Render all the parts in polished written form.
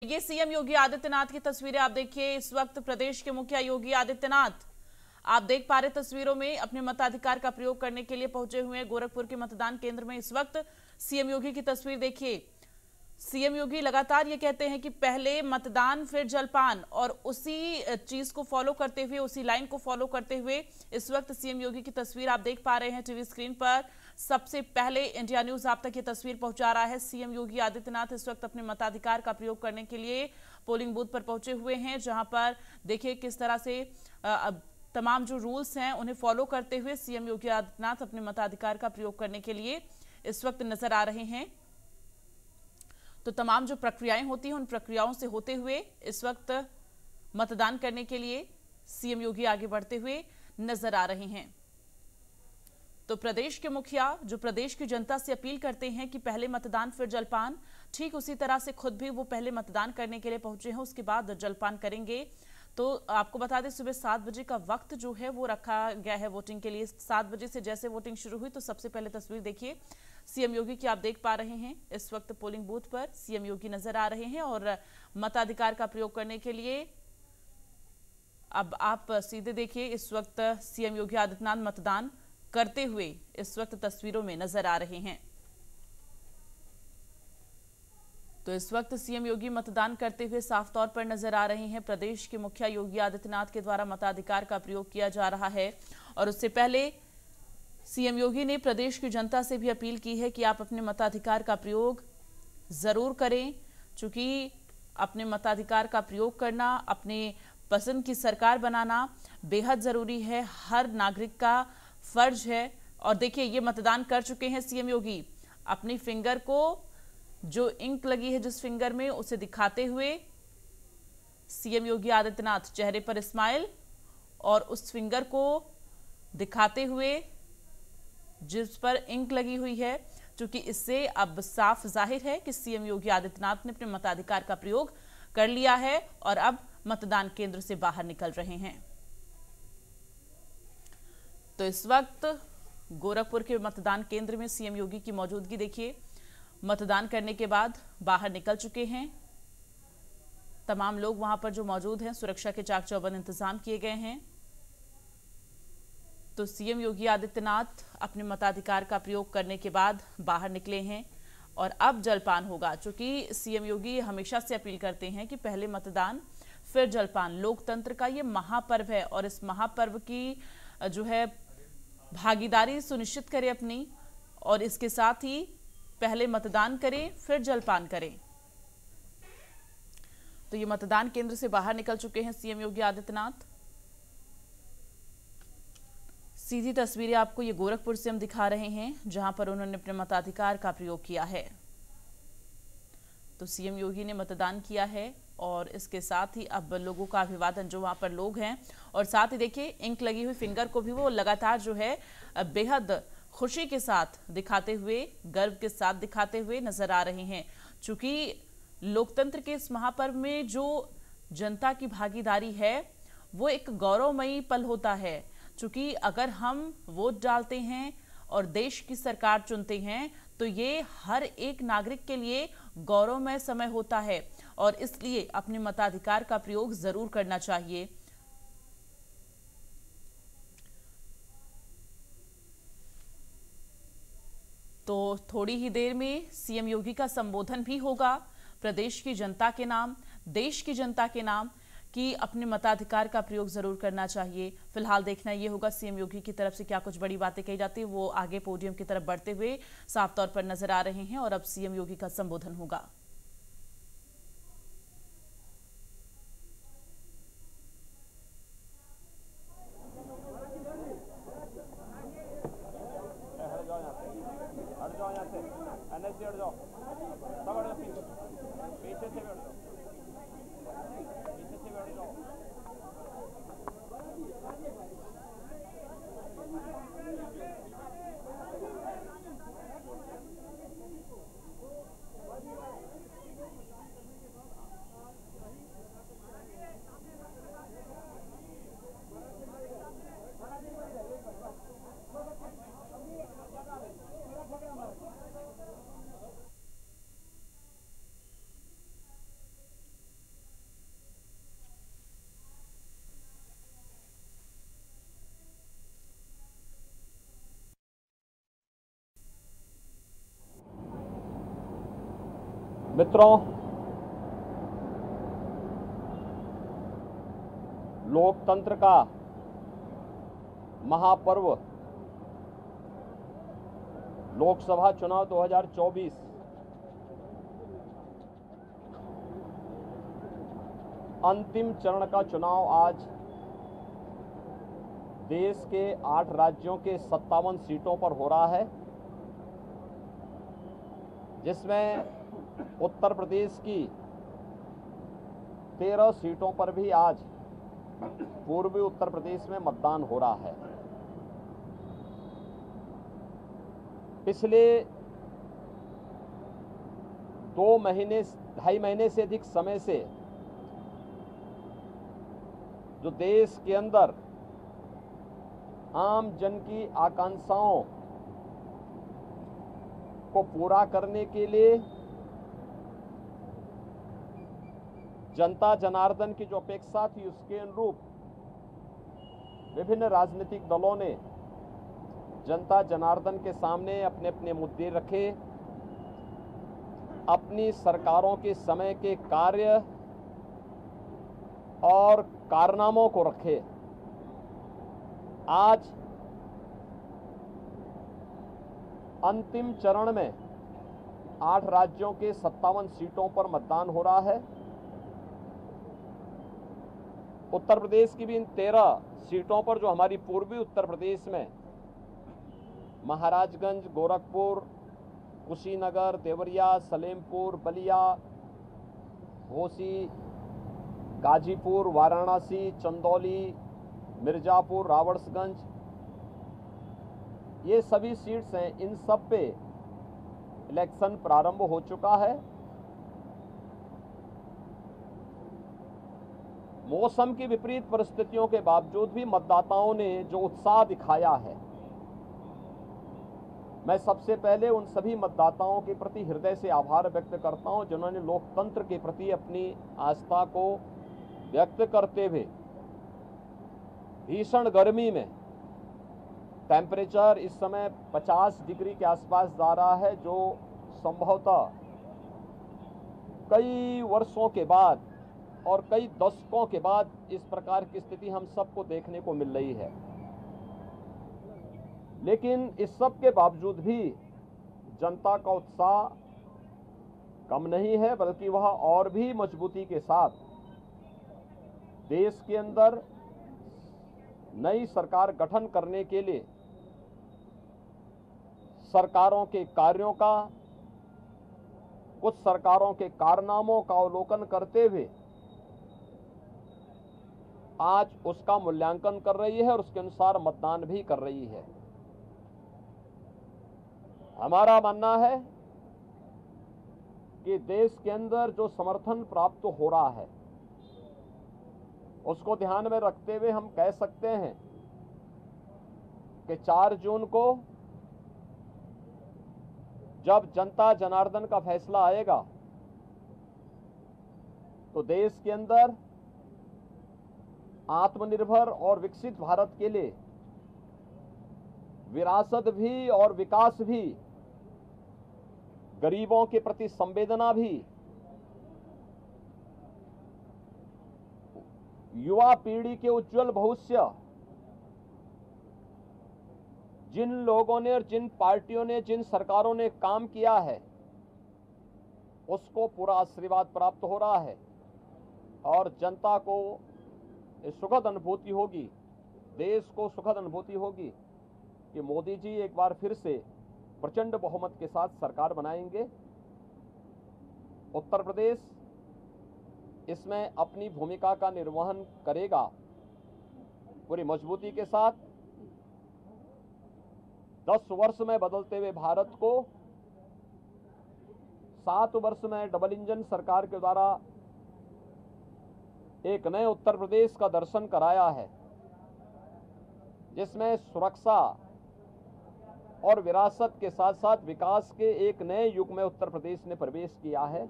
ये सीएम योगी आदित्यनाथ की तस्वीरें आप देखिए। इस वक्त प्रदेश के मुखिया योगी आदित्यनाथ आप देख पा रहे तस्वीरों में अपने मताधिकार का प्रयोग करने के लिए पहुंचे हुए हैं गोरखपुर के मतदान केंद्र में। इस वक्त सीएम योगी की तस्वीर देखिए। सीएम योगी लगातार ये कहते हैं कि पहले मतदान फिर जलपान, और उसी चीज को फॉलो करते हुए, उसी लाइन को फॉलो करते हुए इस वक्त सीएम योगी की तस्वीर आप देख पा रहे हैं टीवी स्क्रीन पर। सबसे पहले इंडिया न्यूज आप तक ये तस्वीर पहुंचा रहा है। सीएम योगी आदित्यनाथ इस वक्त अपने मताधिकार का प्रयोग करने के लिए पोलिंग बूथ पर पहुंचे हुए हैं, जहां पर देखिए किस तरह से तमाम जो रूल्स हैं उन्हें फॉलो करते हुए सीएम योगी आदित्यनाथ अपने मताधिकार का प्रयोग करने के लिए इस वक्त नजर आ रहे हैं। तो तमाम जो प्रक्रियाएं होती हैं उन प्रक्रियाओं से होते हुए इस वक्त मतदान करने के लिए सीएम योगी आगे बढ़ते हुए नजर आ रहे हैं। तो प्रदेश के मुखिया जो प्रदेश की जनता से अपील करते हैं कि पहले मतदान फिर जलपान, ठीक उसी तरह से खुद भी वो पहले मतदान करने के लिए पहुंचे हैं, उसके बाद जलपान करेंगे। तो आपको बता दें सुबह 7 बजे का वक्त जो है वो रखा गया है वोटिंग के लिए। 7 बजे से जैसे वोटिंग शुरू हुई तो सबसे पहले तस्वीर देखिए सीएम योगी की आप देख पा रहे हैं। इस वक्त पोलिंग बूथ पर सीएम योगी नजर आ रहे हैं और मताधिकार का प्रयोग करने के लिए अब आप सीधे देखिए इस वक्त सीएम योगी आदित्यनाथ मतदान करते हुए इस वक्त तस्वीरों में नजर आ रहे हैं। तो इस वक्त सीएम योगी मतदान करते हुए साफ तौर पर नजर आ रहे हैं। प्रदेश के मुखिया योगी आदित्यनाथ के द्वारा मताधिकार का प्रयोग किया जा रहा है और उससे पहले सीएम योगी ने प्रदेश की जनता से भी अपील की है कि आप अपने मताधिकार का प्रयोग जरूर करें, क्योंकि अपने मताधिकार का प्रयोग करना, अपने पसंद की सरकार बनाना बेहद जरूरी है, हर नागरिक का फर्ज है। और देखिए ये मतदान कर चुके हैं सीएम योगी। अपनी फिंगर को जो इंक लगी है जिस फिंगर में उसे दिखाते हुए सीएम योगी आदित्यनाथ चेहरे पर स्माइल और उस फिंगर को दिखाते हुए जिस पर इंक लगी हुई है, क्योंकि इससे अब साफ जाहिर है कि सीएम योगी आदित्यनाथ ने अपने मताधिकार का प्रयोग कर लिया है और अब मतदान केंद्र से बाहर निकल रहे हैं। तो इस वक्त गोरखपुर के मतदान केंद्र में सीएम योगी की मौजूदगी देखिए। मतदान करने के बाद बाहर निकल चुके हैं तमाम लोग वहां पर जो मौजूद हैं। सुरक्षा के चाक चौबंद इंतजाम किए गए हैं। तो सीएम योगी आदित्यनाथ अपने मताधिकार का प्रयोग करने के बाद बाहर निकले हैं और अब जलपान होगा, क्योंकि सीएम योगी हमेशा से अपील करते हैं कि पहले मतदान फिर जलपान। लोकतंत्र का ये महापर्व है और इस महापर्व की जो है भागीदारी सुनिश्चित करें अपनी, और इसके साथ ही पहले मतदान करें फिर जलपान करें। तो ये मतदान केंद्र से बाहर निकल चुके हैं सीएम योगी आदित्यनाथ। सीधी तस्वीरें आपको ये गोरखपुर से हम दिखा रहे हैं, जहां पर उन्होंने अपने मताधिकार का प्रयोग किया है। तो सीएम योगी ने मतदान किया है और इसके साथ ही अब लोगों का अभिवादन, जो वहां पर लोग हैं, और साथ ही देखिए इंक लगी हुई फिंगर को भी वो लगातार जो है बेहद खुशी के साथ दिखाते हुए, गर्व के साथ दिखाते हुए नजर आ रहे हैं। चूंकि लोकतंत्र के इस महापर्व में जो जनता की भागीदारी है वो एक गौरवमयी पल होता है। चूंकि अगर हम वोट डालते हैं और देश की सरकार चुनते हैं तो ये हर एक नागरिक के लिए गौरवमय समय होता है और इसलिए अपने मताधिकार का प्रयोग जरूर करना चाहिए। तो थोड़ी ही देर में सीएम योगी का संबोधन भी होगा प्रदेश की जनता के नाम, देश की जनता के नाम, कि अपने मताधिकार का प्रयोग जरूर करना चाहिए। फिलहाल देखना ये होगा सीएम योगी की तरफ से क्या कुछ बड़ी बातें कही जाती है। वो आगे पोडियम की तरफ बढ़ते हुए साफ तौर पर नजर आ रहे हैं और अब सीएम योगी का संबोधन होगा। मित्रों, लोकतंत्र का महापर्व लोकसभा चुनाव 2024 अंतिम चरण का चुनाव आज देश के 8 राज्यों के 57 सीटों पर हो रहा है, जिसमें उत्तर प्रदेश की 13 सीटों पर भी आज पूर्वी उत्तर प्रदेश में मतदान हो रहा है। पिछले 2.5 महीने से अधिक समय से जो देश के अंदर आम जन की आकांक्षाओं को पूरा करने के लिए जनता जनार्दन की जो अपेक्षा थी, उसके अनुरूप विभिन्न राजनीतिक दलों ने जनता जनार्दन के सामने अपने अपने मुद्दे रखे, अपनी सरकारों के समय के कार्य और कारनामों को रखे। आज अंतिम चरण में 8 राज्यों के 57 सीटों पर मतदान हो रहा है। उत्तर प्रदेश की भी इन 13 सीटों पर, जो हमारी पूर्वी उत्तर प्रदेश में महाराजगंज, गोरखपुर, कुशीनगर, देवरिया, सलेमपुर, बलिया, घोसी, गाजीपुर, वाराणसी, चंदौली, मिर्जापुर, रावड़सगंज, ये सभी सीट्स हैं। इन सब पे इलेक्शन प्रारंभ हो चुका है। मौसम की विपरीत परिस्थितियों के बावजूद भी मतदाताओं ने जो उत्साह दिखाया है, मैं सबसे पहले उन सभी मतदाताओं के प्रति हृदय से आभार व्यक्त करता हूं, जिन्होंने लोकतंत्र के प्रति अपनी आस्था को व्यक्त करते हुए भीषण गर्मी में, टेम्परेचर इस समय 50 डिग्री के आसपास जा रहा है, जो संभवतः कई वर्षों के बाद और कई दशकों के बाद इस प्रकार की स्थिति हम सबको देखने को मिल रही है। लेकिन इस सब के बावजूद भी जनता का उत्साह कम नहीं है, बल्कि वह और भी मजबूती के साथ देश के अंदर नई सरकार गठन करने के लिए सरकारों के कार्यों का, कुछ सरकारों के कारनामों का अवलोकन करते हुए आज उसका मूल्यांकन कर रही है और उसके अनुसार मतदान भी कर रही है। हमारा मानना है कि देश के अंदर जो समर्थन प्राप्त हो रहा है, उसको ध्यान में रखते हुए हम कह सकते हैं कि 4 जून को जब जनता जनार्दन का फैसला आएगा, तो देश के अंदर आत्मनिर्भर और विकसित भारत के लिए विरासत भी और विकास भी, गरीबों के प्रति संवेदना भी, युवा पीढ़ी के उज्जवल भविष्य, जिन लोगों ने और जिन पार्टियों ने, जिन सरकारों ने काम किया है, उसको पूरा आशीर्वाद प्राप्त हो रहा है और जनता को सुखद अनुभूति होगी, देश को सुखद अनुभूति होगी कि मोदी जी एक बार फिर से प्रचंड बहुमत के साथ सरकार बनाएंगे। उत्तर प्रदेश इसमें अपनी भूमिका का निर्वहन करेगा पूरी मजबूती के साथ। 10 वर्ष में बदलते हुए भारत को 7 वर्ष में डबल इंजन सरकार के द्वारा एक नए उत्तर प्रदेश का दर्शन कराया है, जिसमें सुरक्षा और विरासत के साथ साथ विकास के एक नए युग में उत्तर प्रदेश ने प्रवेश किया है।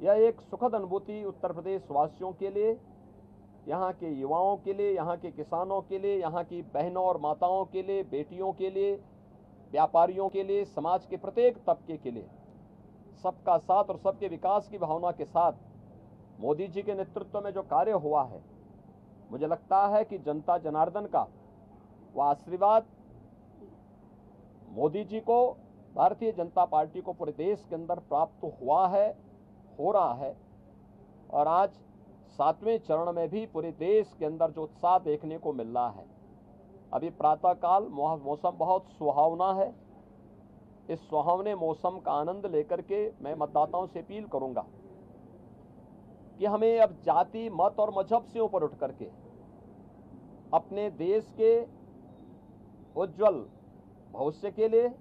यह एक सुखद अनुभूति उत्तर प्रदेश वासियों के लिए, यहाँ के युवाओं के लिए, यहाँ के किसानों के लिए, यहाँ की बहनों और माताओं के लिए, बेटियों के लिए, व्यापारियों के लिए, समाज के प्रत्येक तबके के लिए सबका साथ और सबके विकास की भावना के साथ मोदी जी के नेतृत्व में जो कार्य हुआ है, मुझे लगता है कि जनता जनार्दन का वह आशीर्वाद मोदी जी को, भारतीय जनता पार्टी को पूरे देश के अंदर प्राप्त हुआ है, हो रहा है। और आज 7वें चरण में भी पूरे देश के अंदर जो उत्साह देखने को मिल रहा है। अभी प्रातःकाल मौसम बहुत सुहावना है। इस सुहावने मौसम का आनंद लेकर के मैं मतदाताओं से अपील करूंगा कि हमें अब जाति, मत और मजहब से ऊपर उठ करके अपने देश के उज्जवल भविष्य के लिए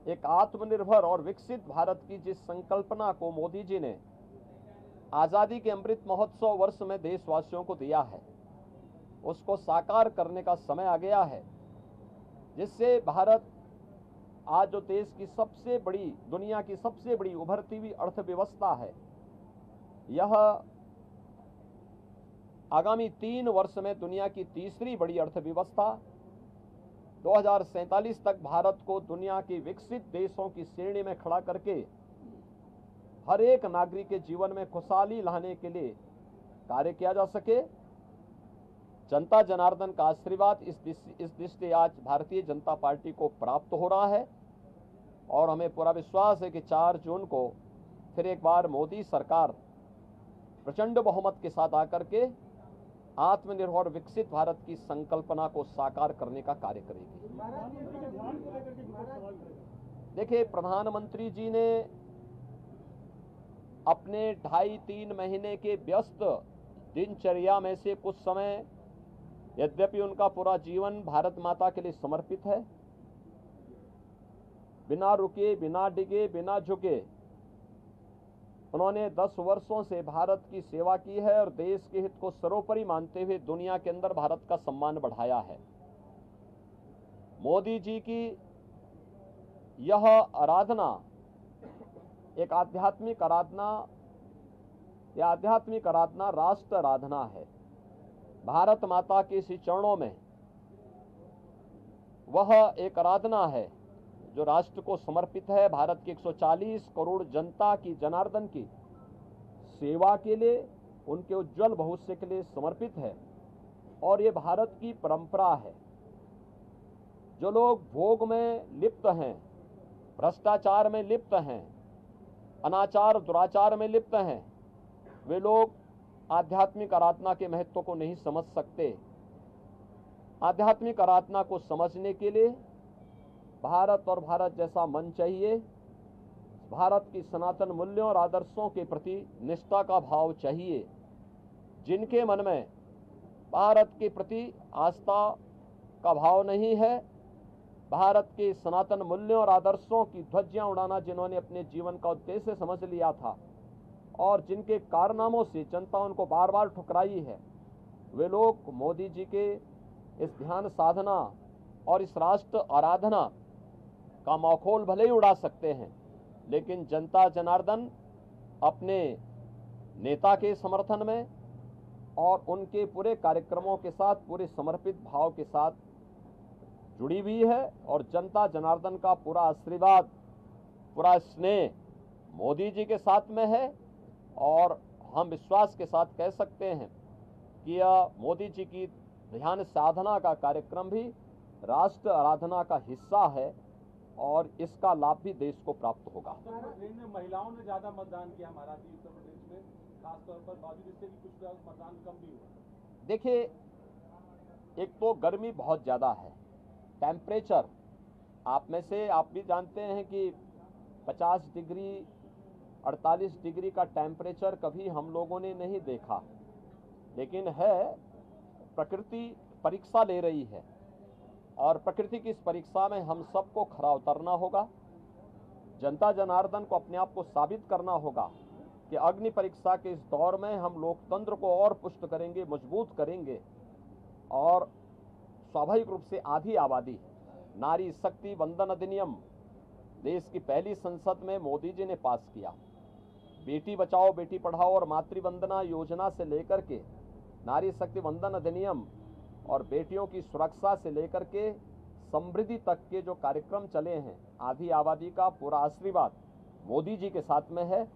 एक आत्मनिर्भर और विकसित भारत की जिस संकल्पना को मोदी जी ने आजादी के अमृत महोत्सव वर्ष में देशवासियों को दिया है, उसको साकार करने का समय आ गया है, जिससे भारत आज जो देश की सबसे बड़ी, दुनिया की सबसे बड़ी उभरती हुई अर्थव्यवस्था है, यह आगामी 3 वर्ष में दुनिया की तीसरी बड़ी अर्थव्यवस्था 2047 तक भारत को दुनिया के विकसित देशों की श्रेणी में खड़ा करके हर एक नागरिक के जीवन में खुशहाली लाने के लिए कार्य किया जा सके। जनता जनार्दन का आशीर्वाद इस दृष्टि आज भारतीय जनता पार्टी को प्राप्त हो रहा है और हमें पूरा विश्वास है कि 4 जून को फिर एक बार मोदी सरकार प्रचंड बहुमत के साथ आकर के आत्मनिर्भर विकसित भारत की संकल्पना को साकार करने का कार्य करेगी। देखिए, प्रधानमंत्री जी ने अपने 2.5-3 महीने के व्यस्त दिनचर्या में से कुछ समय, यद्यपि उनका पूरा जीवन भारत माता के लिए समर्पित है, बिना रुके, बिना डिगे, बिना झुके उन्होंने 10 वर्षों से भारत की सेवा की है और देश के हित को सर्वोपरि मानते हुए दुनिया के अंदर भारत का सम्मान बढ़ाया है। मोदी जी की यह आराधना एक आध्यात्मिक आराधना, यह आध्यात्मिक आराधना राष्ट्र आराधना है। भारत माता के इस चरणों में वह एक आराधना है जो राष्ट्र को समर्पित है, भारत की 140 करोड़ जनता की, जनार्दन की सेवा के लिए, उनके उज्जवल भविष्य के लिए समर्पित है। और ये भारत की परंपरा है। जो लोग भोग में लिप्त हैं, भ्रष्टाचार में लिप्त हैं, अनाचार दुराचार में लिप्त हैं, वे लोग आध्यात्मिक आराधना के महत्व को नहीं समझ सकते। आध्यात्मिक आराधना को समझने के लिए भारत और भारत जैसा मन चाहिए। भारत की सनातन मूल्यों और आदर्शों के प्रति निष्ठा का भाव चाहिए। जिनके मन में भारत के प्रति आस्था का भाव नहीं है, भारत के सनातन मूल्यों और आदर्शों की ध्वजियां उड़ाना जिन्होंने अपने जीवन का उद्देश्य समझ लिया था और जिनके कारनामों से जनता उनको बार बार ठुकराई है, वे लोग मोदी जी के इस ध्यान साधना और इस राष्ट्र आराधना का मखौल भले ही उड़ा सकते हैं, लेकिन जनता जनार्दन अपने नेता के समर्थन में और उनके पूरे कार्यक्रमों के साथ पूरे समर्पित भाव के साथ जुड़ी हुई है। और जनता जनार्दन का पूरा आशीर्वाद, पूरा स्नेह मोदी जी के साथ में है। और हम विश्वास के साथ कह सकते हैं कि यह मोदी जी की ध्यान साधना का कार्यक्रम भी राष्ट्र आराधना का हिस्सा है और इसका लाभ भी देश को प्राप्त होगा। उत्तर प्रदेश में महिलाओं ने ज्यादा मतदान किया, महाराष्ट्र उत्तर प्रदेश में खासतौर पर, बावजूद इससे भी कुछ मतदान कम भी हुआ। देखिए, एक तो गर्मी बहुत ज़्यादा है, टेम्परेचर आप में से आप भी जानते हैं कि 50 डिग्री 48 डिग्री का टेम्परेचर कभी हम लोगों ने नहीं देखा, लेकिन है प्रकृति परीक्षा ले रही है और प्रकृति की इस परीक्षा में हम सबको खरा उतरना होगा। जनता जनार्दन को अपने आप को साबित करना होगा कि अग्नि परीक्षा के इस दौर में हम लोकतंत्र को और पुष्ट करेंगे, मजबूत करेंगे। और स्वाभाविक रूप से आधी आबादी नारी शक्ति वंदन अधिनियम देश की पहली संसद में मोदी जी ने पास किया। बेटी बचाओ बेटी पढ़ाओ और मातृवंदना योजना से लेकर के नारी शक्ति वंदन अधिनियम और बेटियों की सुरक्षा से लेकर के समृद्धि तक के जो कार्यक्रम चले हैं, आधी आबादी का पूरा आशीर्वाद मोदी जी के साथ में है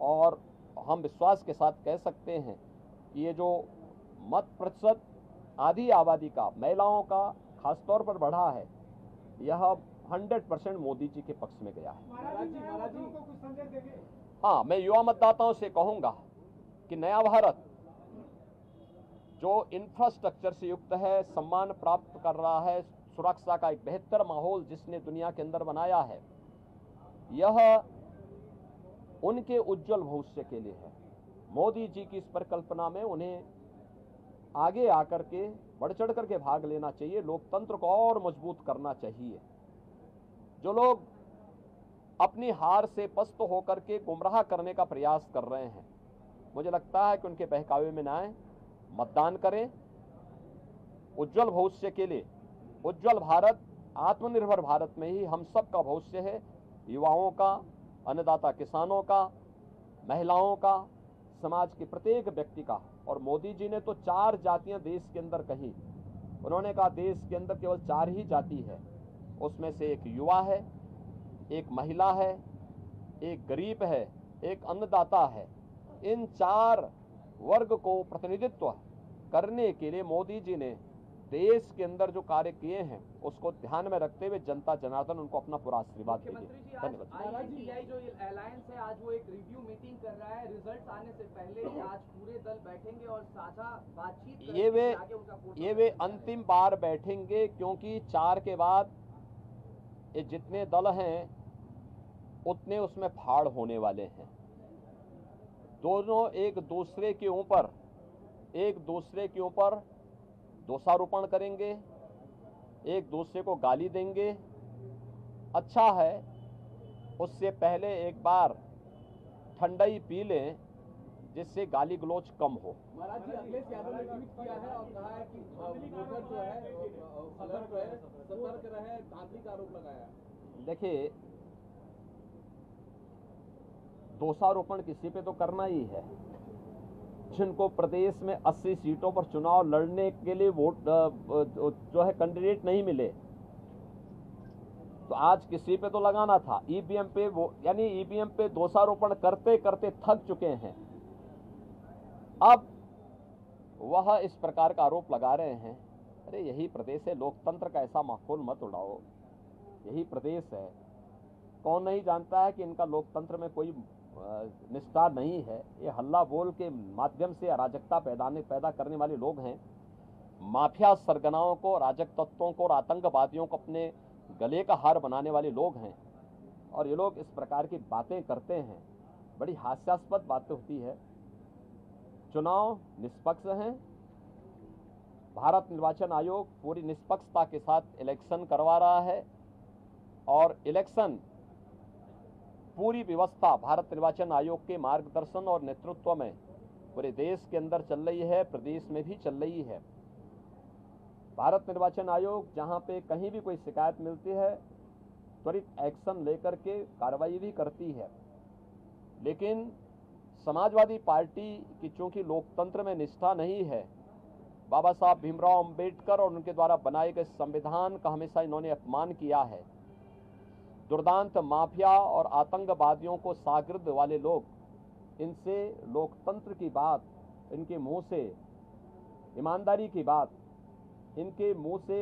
और हम विश्वास के साथ कह सकते हैं कि ये जो मत प्रतिशत आधी आबादी का, महिलाओं का खासतौर पर बढ़ा है, यह 100% मोदी जी के पक्ष में गया है। महाराज जी को कुछ संदेश देंगे? हाँ, मैं युवा मतदाताओं से कहूंगा कि नया भारत जो इंफ्रास्ट्रक्चर से युक्त है, सम्मान प्राप्त कर रहा है, सुरक्षा का एक बेहतर माहौल जिसने दुनिया के अंदर बनाया है, यह उनके उज्जवल भविष्य के लिए है। मोदी जी की इस परिकल्पना में उन्हें आगे आकर के बढ़ चढ़ करके भाग लेना चाहिए, लोकतंत्र को और मजबूत करना चाहिए। जो लोग अपनी हार से पस्त होकर के गुमराह करने का प्रयास कर रहे हैं, मुझे लगता है कि उनके बहकावे में न आए, मतदान करें। उज्जवल भविष्य के लिए, उज्जवल भारत, आत्मनिर्भर भारत में ही हम सब का भविष्य है, युवाओं का, अन्नदाता किसानों का, महिलाओं का, समाज के प्रत्येक व्यक्ति का। और मोदी जी ने तो 4 जातियां देश के अंदर कही। उन्होंने कहा देश के अंदर केवल 4 ही जाति है, उसमें से एक युवा है, एक महिला है, एक गरीब है, एक अन्नदाता है। इन 4 वर्ग को प्रतिनिधित्व करने के लिए मोदी जी ने देश के अंदर जो कार्य किए हैं उसको ध्यान में रखते हुए जनता जनार्दन उनको अपना पूरा आशीर्वाद दीजिए। धन्यवाद। INDI जो अलायंस है, आज वो एक रिव्यू मीटिंग कर रहा है। रिजल्ट्स आने से पहले आज पूरे दल बैठेंगे और साझा बातचीत करेंगे। ये वे अंतिम बार बैठेंगे, क्योंकि 4 के बाद ये जितने दल हैं उतने उसमें फाड़ होने वाले हैं। दोनों एक दूसरे के ऊपर दोषारोपण करेंगे, एक दूसरे को गाली देंगे। अच्छा है उससे पहले एक बार ठंडाई पी लें, जिससे गाली गलौज कम हो। महाराज जी, अखिलेश यादव ने ट्वीट किया है और कहा है कि वोटर जो है सतर्क रहे, धांधली का आरोप लगाया। देखिए, दोषारोपण किसी पे तो करना ही है। जिनको प्रदेश में 80 सीटों पर चुनाव लड़ने के लिए वोट जो है कैंडिडेट नहीं मिले, तो आज किसी पे तो लगाना था। ईवीएम पे यानी ईवीएम पे दोषारोपण करते करते थक चुके हैं। अब वह इस प्रकार का आरोप लगा रहे हैं। अरे यही प्रदेश है, लोकतंत्र का ऐसा माहौल मत उड़ाओ। यही प्रदेश है। कौन नहीं जानता है कि इनका लोकतंत्र में कोई निष्ठा नहीं है। ये हल्ला बोल के माध्यम से अराजकता पैदा करने वाले लोग हैं। माफिया सरगनाओं को, अराजक तत्वों को और आतंकवादियों को अपने गले का हार बनाने वाले लोग हैं। और ये लोग इस प्रकार की बातें करते हैं, बड़ी हास्यास्पद बातें होती है। चुनाव निष्पक्ष हैं। भारत निर्वाचन आयोग पूरी निष्पक्षता के साथ इलेक्शन करवा रहा है और इलेक्शन पूरी व्यवस्था भारत निर्वाचन आयोग के मार्गदर्शन और नेतृत्व में पूरे देश के अंदर चल रही है, प्रदेश में भी चल रही है। भारत निर्वाचन आयोग जहां पे कहीं भी कोई शिकायत मिलती है त्वरित एक्शन लेकर के कार्रवाई भी करती है। लेकिन समाजवादी पार्टी की चूंकि लोकतंत्र में निष्ठा नहीं है, बाबा साहब भीमराव अंबेडकर और उनके द्वारा बनाए गए संविधान का हमेशा इन्होंने अपमान किया है। दुर्दांत माफिया और आतंकवादियों को शागिर्द वाले लोग, इनसे लोकतंत्र की बात, इनके मुंह से ईमानदारी की बात, इनके मुंह से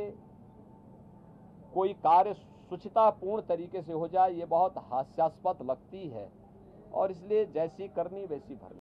कोई कार्य शुचितापूर्ण तरीके से हो जाए, ये बहुत हास्यास्पद लगती है। और इसलिए जैसी करनी वैसी भरनी।